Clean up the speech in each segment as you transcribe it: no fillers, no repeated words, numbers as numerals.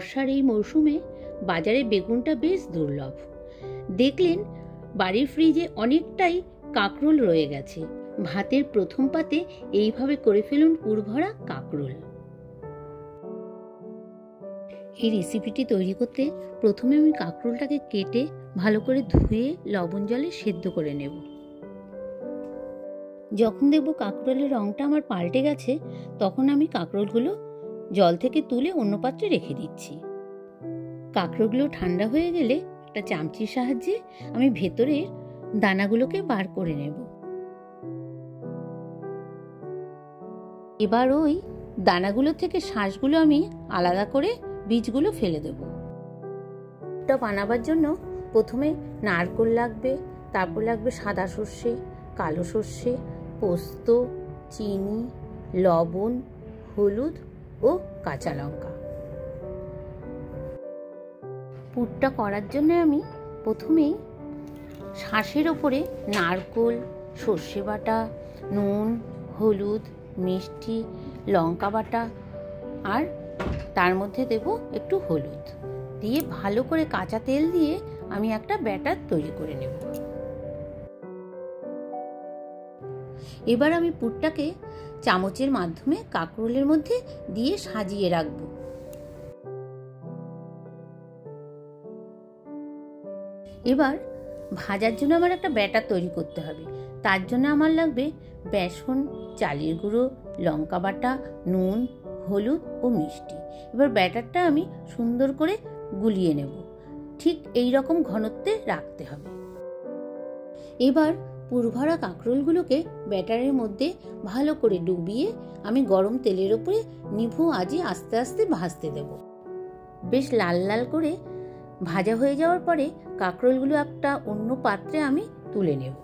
বর্ষার এই মরশুমে বাজারে বেগুনটা বেশ দুর্লভ। দেখলেন বাড়ির ফ্রিজে অনেকটাই কাঁকরোল রয়ে গেছে। ভাতের প্রথম পাতে এইভাবে করে ফেলুন পুরভরা কাঁকরোল। এই রেসিপিটি তৈরি করতে প্রথমে আমি কাঁকরোলটাকে কেটে ভালো করে ধুয়ে লবণ জলে সেদ্ধ করে নেব। যখন দেখব কাঁকরোলের রঙটা আমার পাল্টে গেছে, তখন আমি কাঁকরোলগুলো জল থেকে তুলে অন্য পাত্রে রেখে দিচ্ছি। কাঁকরোলগুলো ঠান্ডা হয়ে গেলে একটা চামচির সাহায্যে আমি ভেতরের দানাগুলোকে বার করে নেব। এবার ওই দানাগুলো থেকে শাঁসগুলো আমি আলাদা করে বীজগুলো ফেলে দেব। এটা বানাবার জন্য প্রথমে নারকেল লাগবে, তারপর লাগবে সাদা সর্ষে, কালো সর্ষে, পোস্ত, চিনি, লবণ, হলুদ ও কাঁচা লঙ্কা। পুরটা করার জন্য আমি প্রথমেই শাঁসের ওপরে নারকেল, সর্ষে বাটা, নুন, হলুদ, মিষ্টি, লঙ্কা বাটা আর তার মধ্যে দেব একটু হলুদ দিয়ে ভালো করে কাঁচা তেল দিয়ে আমি একটা ব্যাটার তৈরি করে নেব। এবার আমি পুরটাকে চামচের মাধ্যমে কাঁকরোলের মধ্যে দিয়ে সাজিয়ে রাখবো। এবার ভাজার জন্য আমার একটা ব্যাটার তৈরি করতে হবে। তার জন্য আমার লাগবে বেসন, চালের গুঁড়ো, লঙ্কা বাটা, নুন, হলুদ ও মিষ্টি। এবার ব্যাটারটা আমি সুন্দর করে গুলিয়ে নেব। ঠিক এই রকম ঘনত্বে রাখতে হবে। এবার পুরভরা কাঁকরোলগুলোকে ব্যাটারের মধ্যে ভালো করে ডুবিয়ে আমি গরম তেলের উপরে নিভু আঁচে আস্তে আস্তে ভাজতে দেব। বেশ লাল লাল করে ভাজা হয়ে যাওয়ার পরে কাঁকরোলগুলো একটা অন্য পাত্রে আমি তুলে নেব।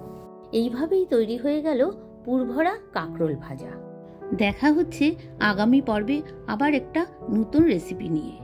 এইভাবেই তৈরি হয়ে গেল পুরভরা কাঁকরোল ভাজা। দেখা হচ্ছে আগামী পর্বে আবার একটা নতুন রেসিপি নিয়ে।